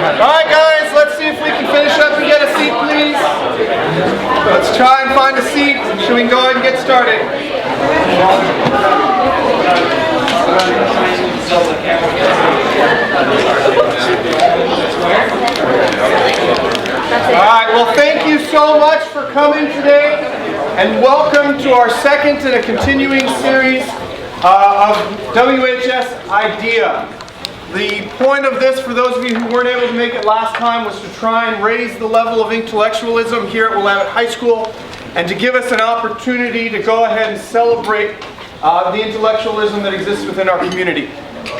Alright guys, let's see if we can finish up and get a seat, please. Let's try and find a seat so we can go ahead and get started. Alright, well thank you so much for coming today, and welcome to our second in a continuing series of WHS Idea. The point of this, for those of you who weren't able to make it last time, was to try and raise the level of intellectualism here at Willamette High School, and to give us an opportunity to go ahead and celebrate the intellectualism that exists within our community.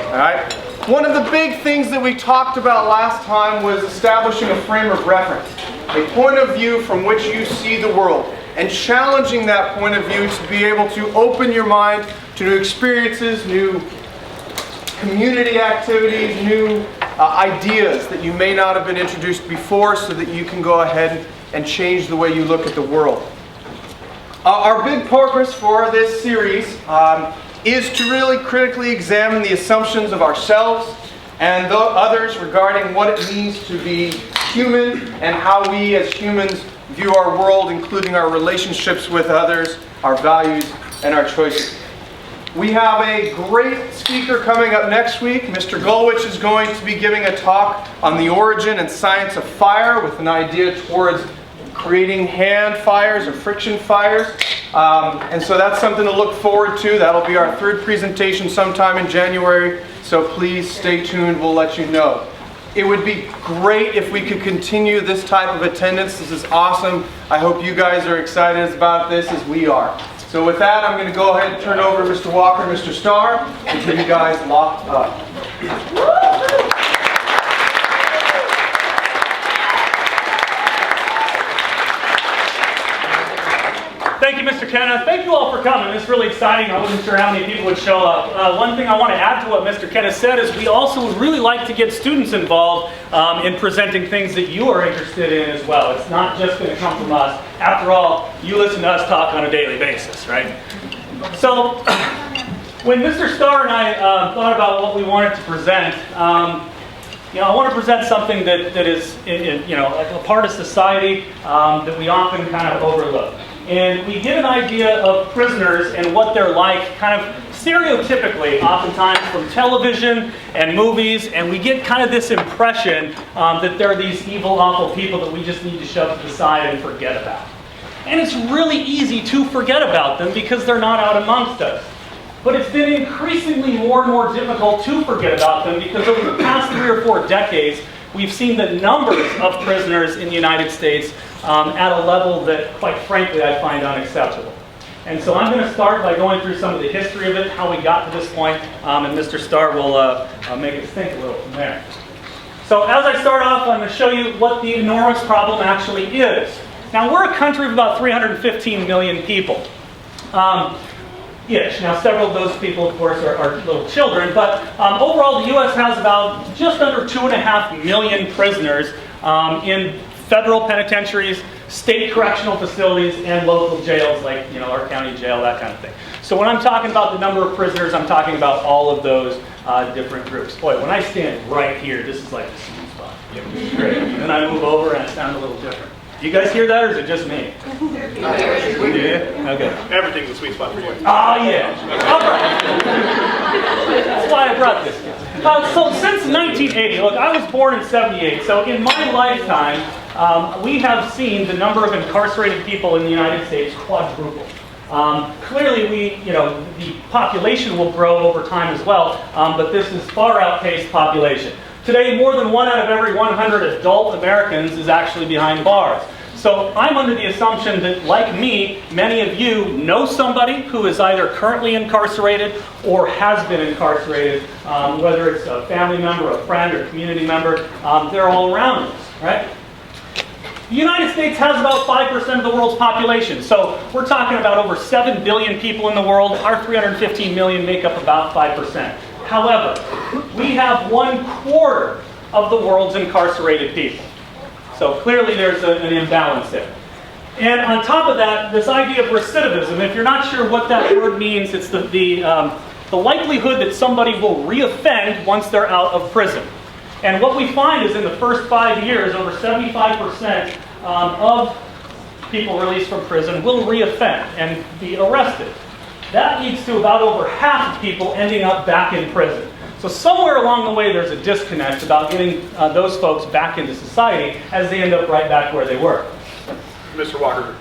Alright? One of the big things that we talked about last time was establishing a frame of reference, a point of view from which you see the world, and challenging that point of view to be able to open your mind to new experiences, new community activities, new ideas that you may not have been introduced before, so that you can go ahead and change the way you look at the world. Our big purpose for this series is to really critically examine the assumptions of ourselves and others regarding what it means to be human, and how we as humans view our world, including our relationships with others, our values, and our choices. We have a great speaker coming up next week. Mr. Gulwich is going to be giving a talk on the origin and science of fire, with an idea towards creating hand fires or friction fires. And so that's something to look forward to. That'll be our third presentation sometime in January, so please stay tuned. We'll let you know. It would be great if we could continue this type of attendance. This is awesome. I hope you guys are excited about this as we are. So with that, I'm going to go ahead and turn over to Mr. Walker and Mr. Starr and get you guys locked up. Thank you, Mr. Kenna. Thank you all for coming. It's really exciting. I wasn't sure how many people would show up. One thing I want to add to what Mr. Kenna said is we also would really like to get students involved in presenting things that you are interested in as well. It's not just going to come from us. After all, you listen to us talk on a daily basis, right? So when Mr. Starr and I thought about what we wanted to present, I want to present something that is a part of society that we often kind of overlook. And we get an idea of prisoners and what they're like kind of stereotypically, oftentimes from television and movies, and we get kind of this impression that they're these evil, awful people that we just need to shove to the side and forget about. And it's really easy to forget about them because they're not out amongst us. But it's been increasingly more and more difficult to forget about them, because over the past 3 or 4 decades, we've seen the numbers of prisoners in the United States at a level that, quite frankly, I find unacceptable. And so I'm going to start by going through some of the history of it, how we got to this point, and Mr. Starr will make us think a little from there. So as I start off, I'm going to show you what the enormous problem actually is. Now, we're a country of about 315 million people. Now, several of those people, of course, are little children, but overall the U.S. has about just under 2.5 million prisoners in federal penitentiaries, state correctional facilities, and local jails like our county jail, that kind of thing. So when I'm talking about the number of prisoners, I'm talking about all of those different groups. Boy, when I stand right here, this is like the sweet spot. Great. And then I move over and it sounds a little different. Do you guys hear that, or is it just me? Yeah? Okay. Everything's a sweet spot for you. Oh, yeah. All right. That's why I brought this. So since 1980, look, I was born in 78, so in my lifetime, we have seen the number of incarcerated people in the United States quadruple. Clearly, the population will grow over time as well, but this is far outpaced population. Today, more than 1 out of every 100 adult Americans is actually behind bars. So I'm under the assumption that, like me, many of you know somebody who is either currently incarcerated or has been incarcerated, whether it's a family member, a friend, or community member. They're all around us, right? The United States has about 5% of the world's population. So we're talking about over 7 billion people in the world. Our 315 million make up about 5%. However, we have 1/4 of the world's incarcerated people. So clearly there's an imbalance there. And on top of that, this idea of recidivism, if you're not sure what that word means, it's the likelihood that somebody will reoffend once they're out of prison. And what we find is in the first 5 years, over 75% of people released from prison will reoffend and be arrested. That leads to about over half of people ending up back in prison. So somewhere along the way there's a disconnect about getting those folks back into society as they end up right back where they were. Mr. Walker,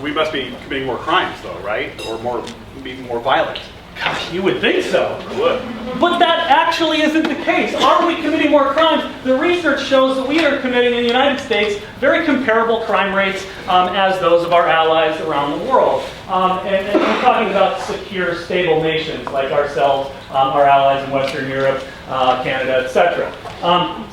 we must be committing more crimes though, right? Or be more violent. Gosh, you would think so. I would. But that actually isn't the case. Are we committing more crimes? The research shows that we are committing in the United States very comparable crime rates as those of our allies around the world. And we're talking about secure, stable nations like ourselves, our allies in Western Europe, Canada, etc.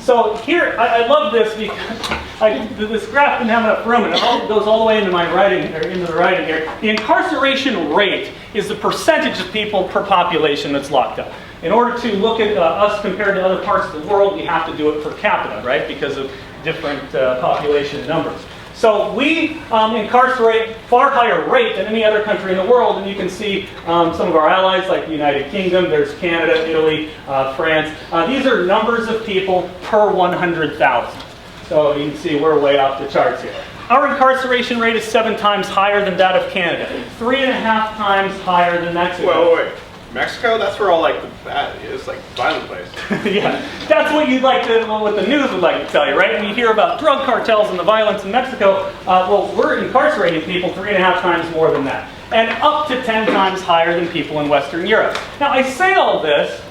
So here, I love this because this graph didn't have enough room, and it goes all the way into my writing, or into the writing here. The incarceration rate is the percentage of people per population that's locked up. In order to look at us compared to other parts of the world, we have to do it per capita, right? Because of different population numbers. So we incarcerate far higher rate than any other country in the world, and you can see some of our allies like the United Kingdom, there's Canada, Italy, France. These are numbers of people per 100,000. So you can see we're way off the charts here. Our incarceration rate is 7 times higher than that of Canada, 3.5 times higher than Mexico. Wait. Mexico? That's where all like the bad is, like violent place. Yeah, that's what you'd like to, what the news would like to tell you, right? When you hear about drug cartels and the violence in Mexico, well, we're incarcerating people 3.5 times more than that, and up to 10 times higher than people in Western Europe. Now, I say all this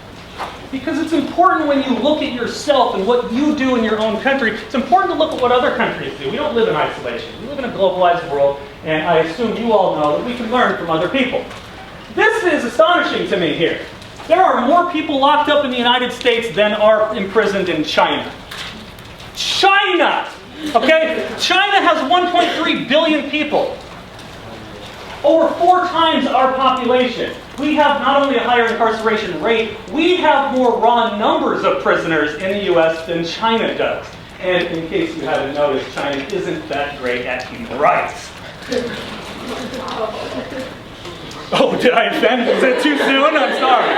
because it's important when you look at yourself and what you do in your own country. It's important to look at what other countries do. We don't live in isolation. We live in a globalized world, and I assume you all know that we can learn from other people. This is astonishing to me here. There are more people locked up in the United States than are imprisoned in China. China! Okay? China has 1.3 billion people. Over 4 times our population. We have not only a higher incarceration rate, we have more raw numbers of prisoners in the US than China does. And in case you haven't noticed, China isn't that great at human rights. Oh, did I offend? Is it too soon? I'm sorry.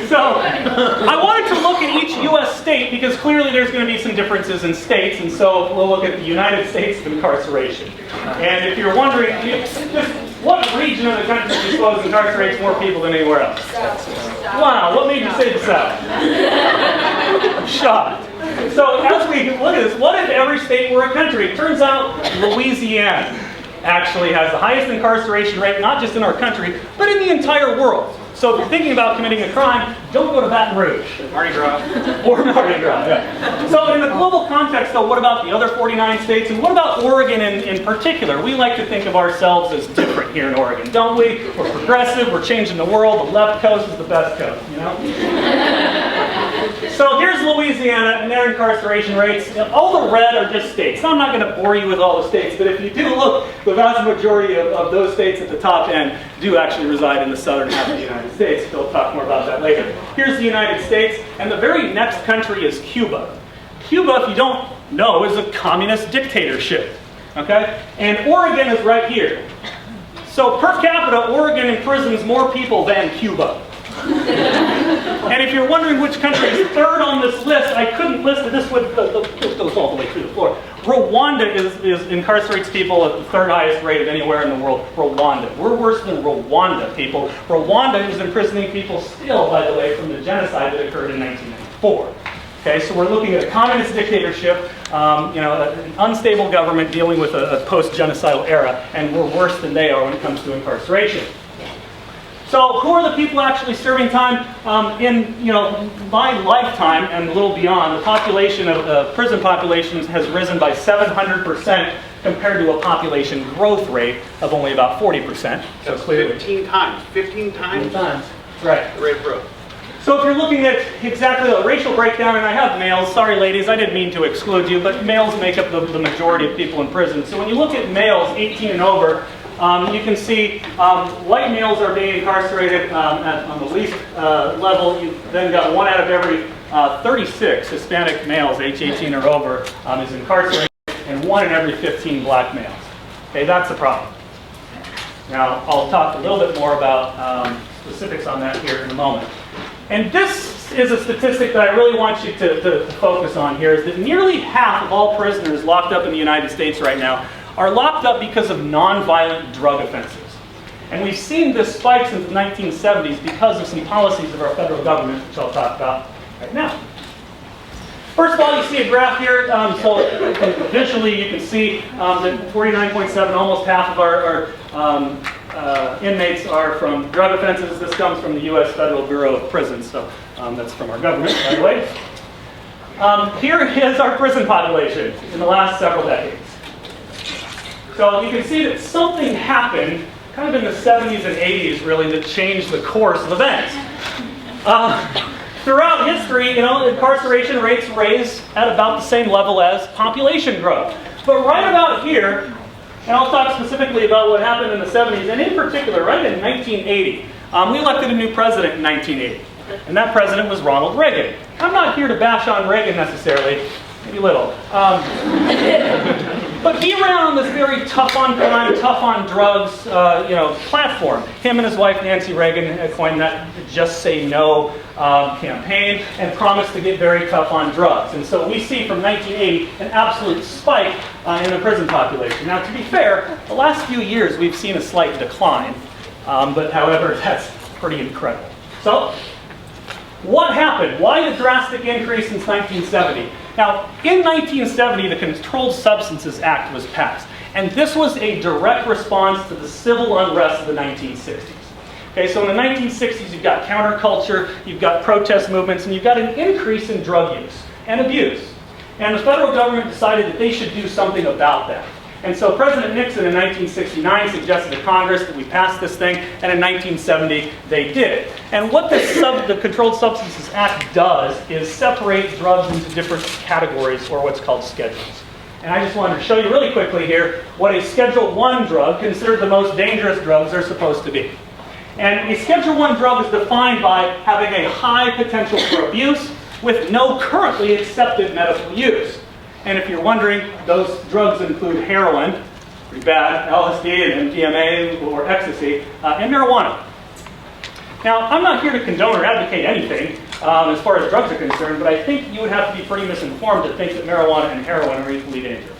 So, I wanted to look at each U.S. state because clearly there's going to be some differences in states, and so we'll look at the United States of incarceration. And if you're wondering, what region of the country do you suppose incarcerates more people than anywhere else? Wow, what made you say the South? I'm shocked. So as we look at this, what if every state were a country? It turns out Louisiana actually has the highest incarceration rate, not just in our country, but in the entire world. So if you're thinking about committing a crime, don't go to Baton Rouge. Mardi Gras. Or Mardi Gras, yeah. So in the global context, though, what about the other 49 states? And what about Oregon in particular? We like to think of ourselves as different here in Oregon, don't we? We're progressive, we're changing the world. The left coast is the best coast, you know? So here's Louisiana and their incarceration rates. All the red are just states. Now, I'm not going to bore you with all the states, but if you do look, the vast majority of those states at the top end do actually reside in the southern half of the United States. We'll talk more about that later. Here's the United States, and the very next country is Cuba. Cuba, if you don't know, is a communist dictatorship. Okay? And Oregon is right here. So per capita, Oregon imprisons more people than Cuba. And if you're wondering which country is third on this list, I couldn't list it. This goes all the way through the floor. Rwanda incarcerates people at the 3rd highest rate of anywhere in the world. Rwanda. We're worse than Rwanda, people. Rwanda is imprisoning people still, by the way, from the genocide that occurred in 1994. Okay, so we're looking at a communist dictatorship, an unstable government dealing with a post-genocidal era, and we're worse than they are when it comes to incarceration. So who are the people actually serving time? In my lifetime and a little beyond, the population of prison populations has risen by 700% compared to a population growth rate of only about 40%. So clearly 15 times. 15 times? 15 times. Right. The rate of growth. So if you're looking at exactly the racial breakdown, and I have males, sorry ladies, I didn't mean to exclude you, but males make up the majority of people in prison. So when you look at males 18 and over, you can see white males are being incarcerated on the least level. You've then got 1 out of every 36 Hispanic males, age 18 or over, is incarcerated, and 1 in every 15 black males. Okay, that's a problem. Now, I'll talk a little bit more about specifics on that here in a moment. And this is a statistic that I really want you to focus on here, is that nearly half of all prisoners locked up in the United States right now are locked up because of nonviolent drug offenses. And we've seen this spike since the 1970s because of some policies of our federal government, which I'll talk about right now. First of all, you see a graph here. So visually, you can see that 49.7, almost half of our inmates are from drug offenses. This comes from the U.S. Federal Bureau of Prisons, so that's from our government, by the way. Here is our prison population in the last several decades. So you can see that something happened kind of in the 70s and 80s, really, that changed the course of events. Throughout history, incarceration rates raised at about the same level as population growth. But right about here, and I'll talk specifically about what happened in the 70s, and in particular, right in 1980, we elected a new president in 1980. And that president was Ronald Reagan. I'm not here to bash on Reagan necessarily, maybe a little. But he ran on this very tough on crime, tough on drugs, platform. Him and his wife Nancy Reagan coined that "Just Say No" campaign and promised to get very tough on drugs. And so we see from 1980 an absolute spike in the prison population. Now, to be fair, the last few years we've seen a slight decline, but however, that's pretty incredible. So, what happened? Why the drastic increase since 1970? Now, in 1970, the Controlled Substances Act was passed, and this was a direct response to the civil unrest of the 1960s. Okay, so in the 1960s, you've got counterculture, you've got protest movements, and you've got an increase in drug use and abuse. And the federal government decided that they should do something about that. And so President Nixon in 1969 suggested to Congress that we pass this thing, and in 1970 they did it. And what the Controlled Substances Act does is separate drugs into different categories, or what's called schedules. And I just wanted to show you really quickly here what a Schedule I drug, considered the most dangerous drugs, are supposed to be. And a Schedule I drug is defined by having a high potential for abuse with no currently accepted medical use. And if you're wondering, those drugs include heroin, pretty bad, LSD and MDMA or ecstasy, and marijuana. Now, I'm not here to condone or advocate anything as far as drugs are concerned, but I think you would have to be pretty misinformed to think that marijuana and heroin are equally dangerous.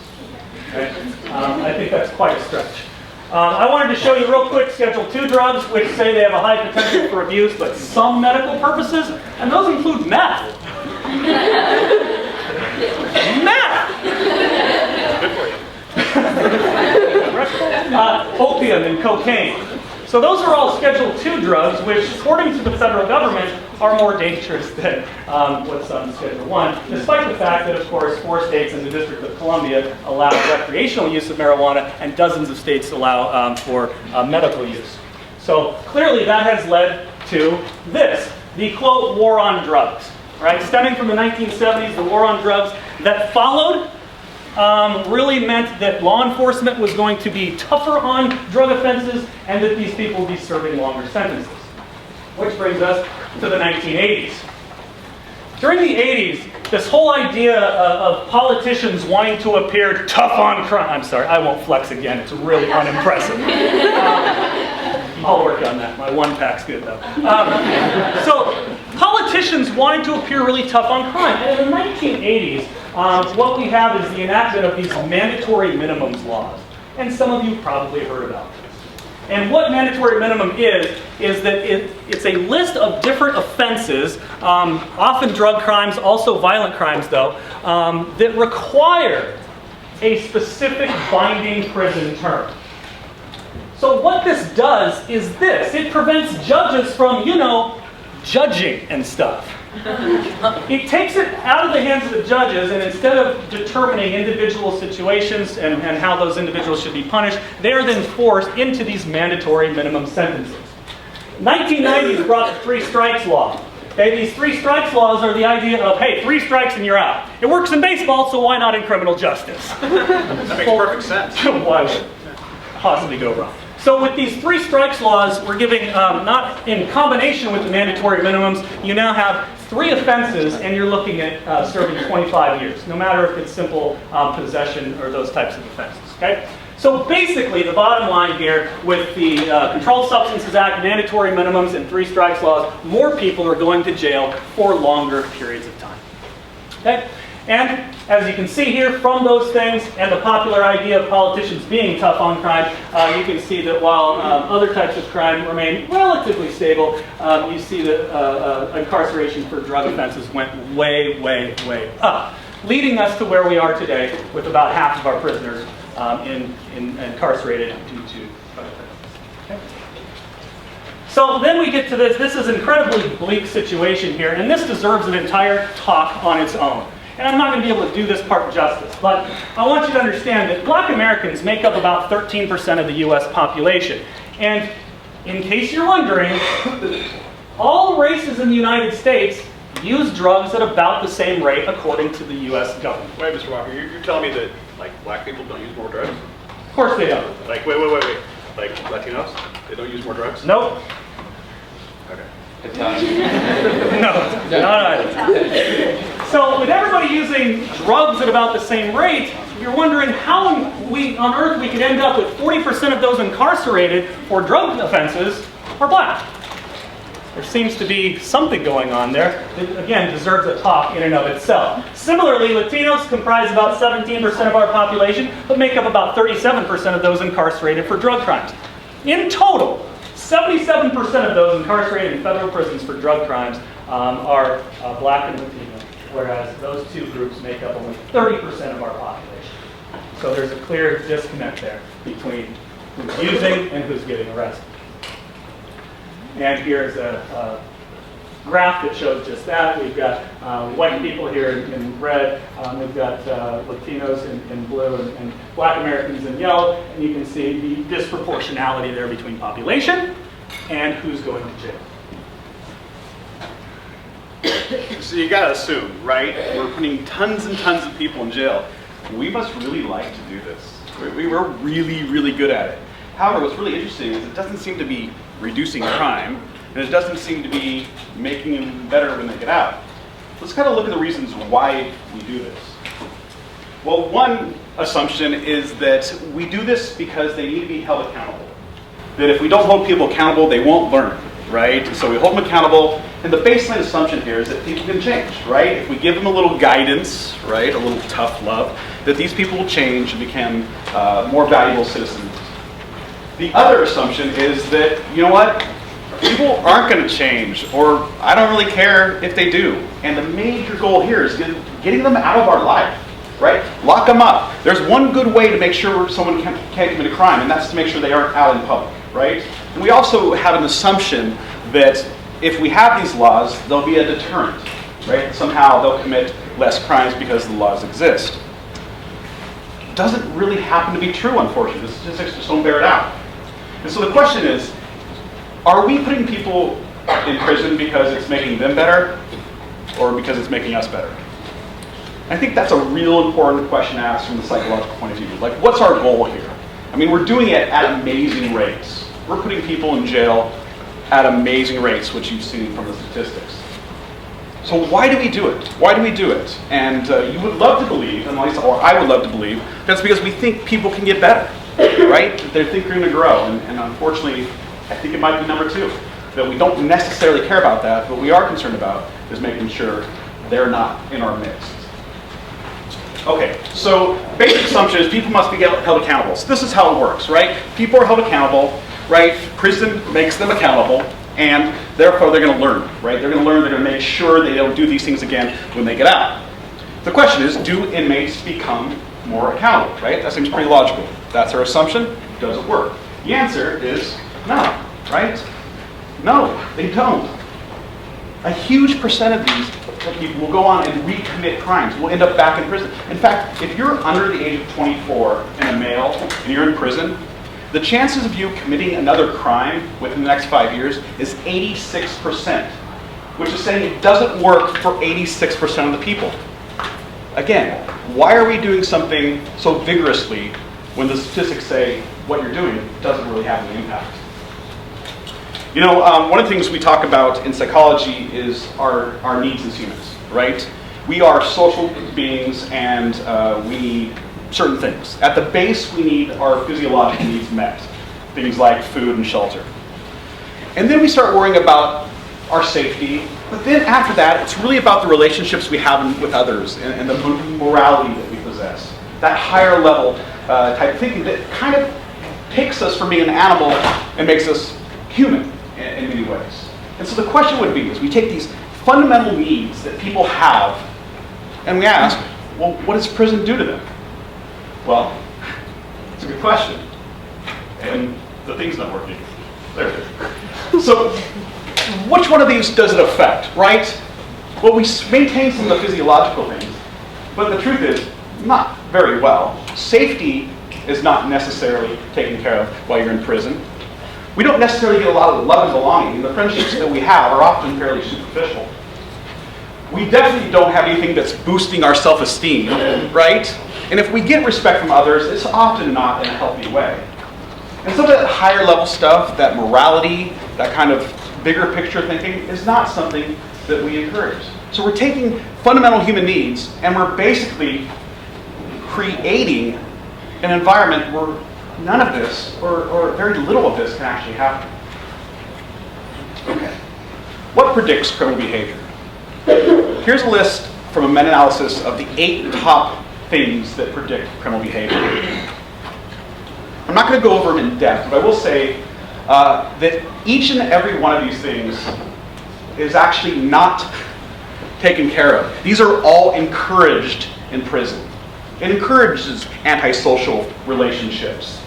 Okay? I think that's quite a stretch. I wanted to show you real quick Schedule II drugs, which say they have a high potential for abuse, but some medical purposes, and those include meth. Opium and cocaine. So those are all Schedule II drugs, which, according to the federal government, are more dangerous than what's on Schedule I, despite the fact that, of course, 4 states and the District of Columbia allow recreational use of marijuana, and dozens of states allow for medical use. So clearly that has led to this, the, quote, war on drugs. Right? Stemming from the 1970s, the war on drugs that followed really meant that law enforcement was going to be tougher on drug offenses and that these people would be serving longer sentences. Which brings us to the 1980s. During the 80s, this whole idea of politicians wanting to appear tough on crime. I'm sorry, I won't flex again. It's really unimpressive. I'll work on that. My 1-pack's good, though. So politicians wanted to appear really tough on crime. And in the 1980s, what we have is the enactment of these mandatory minimums laws. And some of you probably heard about this. And what mandatory minimum is that it's a list of different offenses, often drug crimes, also violent crimes, though, that require a specific binding prison term. So what this does is this. It prevents judges from, judging and stuff. It takes it out of the hands of the judges, and instead of determining individual situations and how those individuals should be punished, they are then forced into these mandatory minimum sentences. 1990s brought the 3 strikes law. Okay, these 3 strikes laws are the idea of, hey, 3 strikes and you're out. It works in baseball, so why not in criminal justice? That makes perfect sense. Why would it possibly go wrong? So with these 3 strikes laws, we're giving, not in combination with the mandatory minimums, you now have 3 offenses and you're looking at serving 25 years, no matter if it's simple possession or those types of offenses. Okay? So basically, the bottom line here, with the Controlled Substances Act, mandatory minimums, and 3 strikes laws, more people are going to jail for longer periods of time. Okay? And as you can see here from those things and the popular idea of politicians being tough on crime, you can see that while other types of crime remain relatively stable, you see that incarceration for drug offenses went way, way, way up, leading us to where we are today with about half of our prisoners incarcerated due to drug offenses. Okay? So then we get to this. This is an incredibly bleak situation here, and this deserves an entire talk on its own. And I'm not going to be able to do this part justice, but I want you to understand that Black Americans make up about 13% of the U.S. population. And in case you're wondering, all races in the United States use drugs at about the same rate according to the U.S. government. Wait, Mr. Walker, you're telling me that like black people don't use more drugs? Of course they don't. Like wait. Like Latinos, they don't use more drugs? Nope. Okay. No, not either. So with everybody using drugs at about the same rate, you're wondering how on earth we could end up with 40% of those incarcerated for drug offenses are black. There seems to be something going on there that, again, deserves a talk in and of itself. Similarly, Latinos comprise about 17% of our population, but make up about 37% of those incarcerated for drug crimes. In total, 77% of those incarcerated in federal prisons for drug crimes are black and Latino, whereas those two groups make up only 30% of our population. So there's a clear disconnect there between who's using and who's getting arrested. And here's a graph that shows just that. We've got white people here in red. We've got Latinos in blue and Black Americans in yellow. And you can see the disproportionality there between population and who's going to jail. So you gotta assume, right? We're putting tons and tons of people in jail. We must really like to do this. We're really, really good at it. However, what's really interesting is it doesn't seem to be reducing crime, and it doesn't seem to be making them better when they get out. Let's kind of look at the reasons why we do this. Well, one assumption is that we do this because they need to be held accountable. That if we don't hold people accountable, they won't learn, right? So we hold them accountable, and the baseline assumption here is that people can change, right? If we give them a little guidance, right, a little tough love, that these people will change and become more valuable citizens. The other assumption is that, you know what, people aren't going to change, or I don't really care if they do. And the major goal here is getting them out of our life, right? Lock them up. There's one good way to make sure someone can't commit a crime, and that's to make sure they aren't out in public, right? And we also have an assumption that if we have these laws, there'll be a deterrent, right? Somehow they'll commit less crimes because the laws exist. Doesn't really happen to be true, unfortunately. The statistics just don't bear it out. And so the question is, are we putting people in prison because it's making them better, or because it's making us better? I think that's a real important question to ask from the psychological point of view. Like, what's our goal here? I mean, we're doing it at amazing rates. We're putting people in jail at amazing rates, which you've seen from the statistics. So why do we do it? Why do we do it? And you would love to believe, or I would love to believe, that's because we think people can get better, right? They think we're going to grow. And unfortunately, I think it might be number two, that we don't necessarily care about that. What we are concerned about is making sure they're not in our midst. Okay, so basic assumption is people must be held accountable. So this is how it works, right? People are held accountable, right? Prison makes them accountable, and therefore they're going to learn, right? They're going to learn, they're going to make sure they don't do these things again when they get out. The question is, do inmates become more accountable, right? That seems pretty logical. That's our assumption. Does it work? The answer is no, right? No, they don't. A huge percent of these people will go on and recommit crimes, will end up back in prison. In fact, if you're under the age of 24 and a male and you're in prison, the chances of you committing another crime within the next 5 years is 86%, which is saying it doesn't work for 86% of the people. Again, why are we doing something so vigorously when the statistics say what you're doing doesn't really have an impact? You know, one of the things we talk about in psychology is our needs as humans, right? We are social beings, and we need certain things. At the base, we need our physiological needs met. Things like food and shelter. And then we start worrying about our safety. But then after that, it's really about the relationships we have with others and the morality that we possess. That higher level type of thinking that kind of takes us from being an animal and makes us human in many ways. And so the question would be, is we take these fundamental needs that people have and we ask, well, what does prison do to them? Well, it's a good question. And the thing's not working. There it is. So, which one of these does it affect, right? Well, we maintain some of the physiological things, but the truth is, not very well. Safety is not necessarily taken care of while you're in prison. We don't necessarily get a lot of love and belonging. The friendships that we have are often fairly superficial. We definitely don't have anything that's boosting our self-esteem, right? And if we get respect from others, it's often not in a healthy way. And some of that higher level stuff, that morality, that kind of bigger picture thinking is not something that we encourage. So we're taking fundamental human needs and we're basically creating an environment where none of this, or very little of this, can actually happen. Okay. What predicts criminal behavior? Here's a list from a meta-analysis of the 8 top things that predict criminal behavior. I'm not going to go over them in depth, but I will say that each and every one of these things is actually not taken care of. These are all encouraged in prison. It encourages antisocial relationships.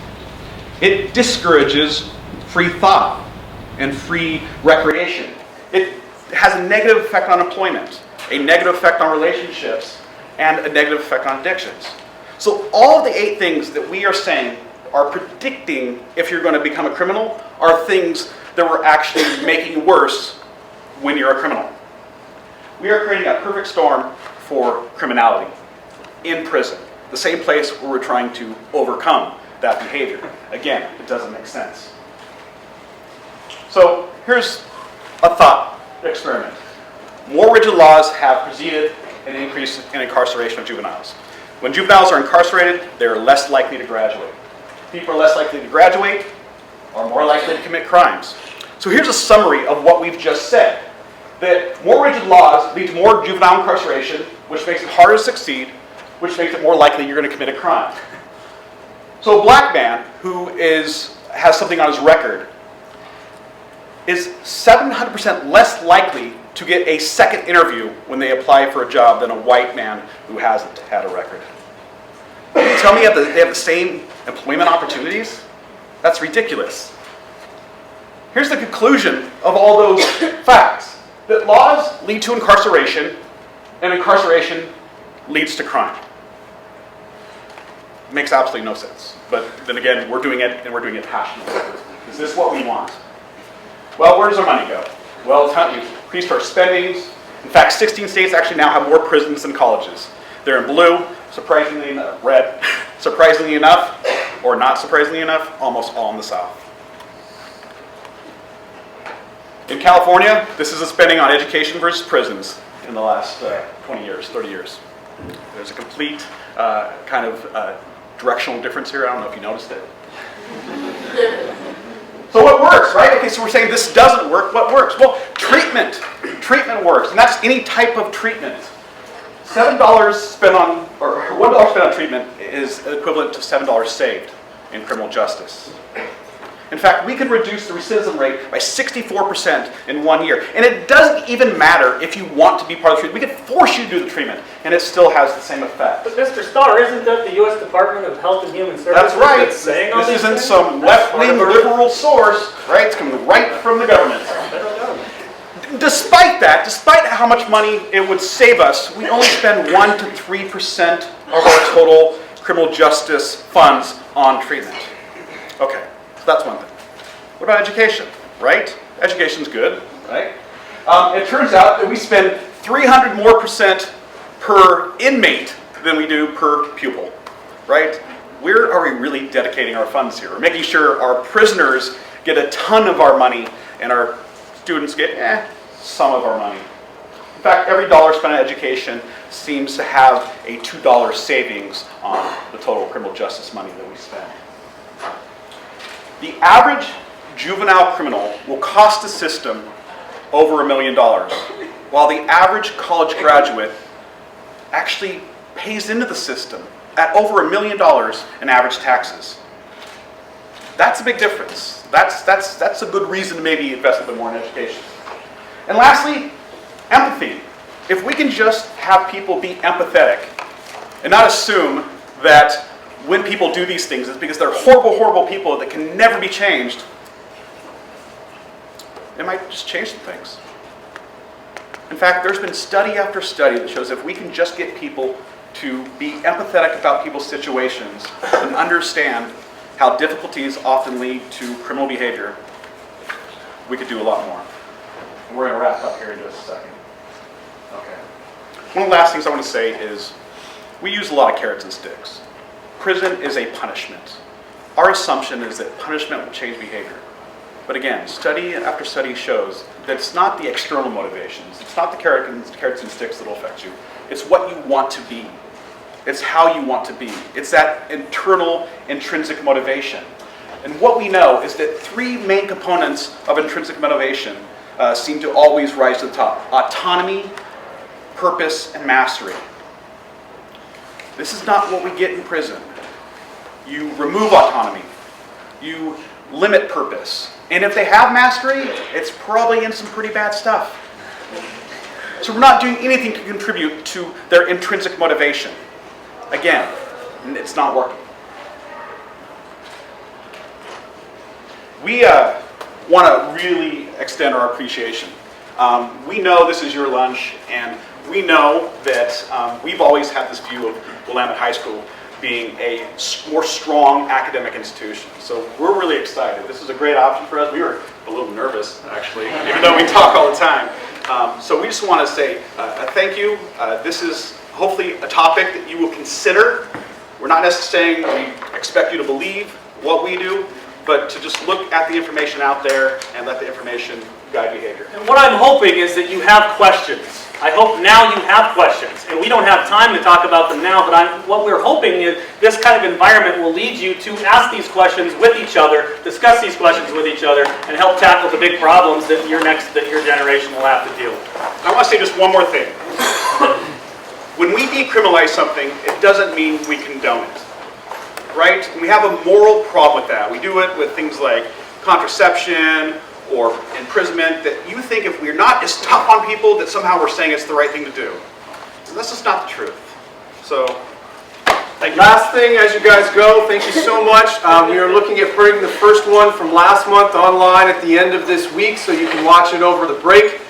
It discourages free thought and free recreation. It has a negative effect on employment, a negative effect on relationships, and a negative effect on addictions. So all of the 8 things that we are saying are predicting if you're going to become a criminal are things that we're actually making worse when you're a criminal. We are creating a perfect storm for criminality in prison, the same place where we're trying to overcome that behavior. Again, it doesn't make sense. So here's a thought experiment. More rigid laws have preceded an increase in incarceration of juveniles. When juveniles are incarcerated, they're less likely to graduate. People are less likely to graduate, are more likely to commit crimes. So here's a summary of what we've just said. That more rigid laws lead to more juvenile incarceration, which makes it harder to succeed, which makes it more likely you're going to commit a crime. So a black man who has something on his record is 700% less likely to get a second interview when they apply for a job than a white man who hasn't had a record. You tell me they have the same employment opportunities? That's ridiculous. Here's the conclusion of all those facts. That laws lead to incarceration, and incarceration leads to crime. It makes absolutely no sense. But then again, we're doing it, and we're doing it passionately. Is this what we want? Well, where does our money go? Well, we've increased our spendings. In fact, 16 states actually now have more prisons than colleges. They're in blue, surprisingly enough, red, surprisingly enough, or not surprisingly enough, almost all in the South. In California, this is the spending on education versus prisons in the last 20 years, 30 years. There's a complete kind of directional difference here. I don't know if you noticed it. So what works, right? Okay, so we're saying this doesn't work. What works? Well, treatment. Treatment works, and that's any type of treatment. $7 spent on, or $1 spent on treatment is equivalent to $7 saved in criminal justice. In fact, we could reduce the recidivism rate by 64% in 1 year. And it doesn't even matter if you want to be part of the treatment. We could force you to do the treatment, and it still has the same effect. But Mr. Starr, isn't that the U.S. Department of Health and Human Services? That's right. That's saying all This these isn't things? some left-wing liberal source, right? It's coming right from the government. Despite that, despite how much money it would save us, we only spend 1 to 3% of our total criminal justice funds on treatment. Okay, so that's one thing. What about education, right? Education's good, right? It turns out that we spend 300% more per inmate than we do per pupil, right? Where are we really dedicating our funds here? We're making sure our prisoners get a ton of our money and our students get some of our money. In fact, every dollar spent on education seems to have a $2 savings on the total criminal justice money that we spend. The average juvenile criminal will cost the system over $1 million, while the average college graduate actually pays into the system at over $1 million in average taxes. That's a big difference. That's a good reason to maybe invest a bit more in education. And lastly, empathy. If we can just have people be empathetic and not assume that when people do these things it's because they're horrible, horrible people that can never be changed, it might just change some things. In fact, there's been study after study that shows if we can just get people to be empathetic about people's situations and understand how difficulties often lead to criminal behavior, we could do a lot more. And we're going to wrap up here in just a second. Okay. One of the last things I want to say is we use a lot of carrots and sticks. Prison is a punishment. Our assumption is that punishment will change behavior. But again, study after study shows that it's not the external motivations. It's not the carrots and sticks that will affect you. It's what you want to be. It's how you want to be. It's that internal, intrinsic motivation. And what we know is that three main components of intrinsic motivation seem to always rise to the top: autonomy, purpose, and mastery. This is not what we get in prison. You remove autonomy. You limit purpose. And if they have mastery, it's probably in some pretty bad stuff. So we're not doing anything to contribute to their intrinsic motivation. Again, it's not working. We want to really extend our appreciation. We know this is your lunch, and we know that we've always had this view of Willamette High School being a more strong academic institution. So we're really excited. This is a great option for us. We were a little nervous, actually, even though we talk all the time. So we just want to say thank you. This is hopefully a topic that you will consider. We're not necessarily saying we expect you to believe what we do, but to just look at the information out there and let the information guide behavior. And what I'm hoping is that you have questions. I hope now you have questions. And we don't have time to talk about them now, but what we're hoping is this kind of environment will lead you to ask these questions with each other, discuss these questions with each other, and help tackle the big problems that your generation will have to deal with. I want to say just one more thing. When we decriminalize something, it doesn't mean we condone it, right? We have a moral problem with that. We do it with things like contraception or imprisonment, that you think if we're not as tough on people that somehow we're saying it's the right thing to do. And that's just not the truth. So, thank you. Last thing, as you guys go, thank you so much. We are looking at putting the first one from last month online at the end of this week, so you can watch it over the break.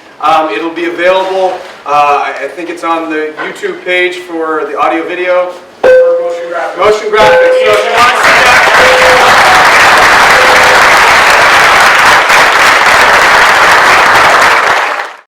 It'll be available, I think it's on the YouTube page for the audio video. Motion graphics. So if you want to see that,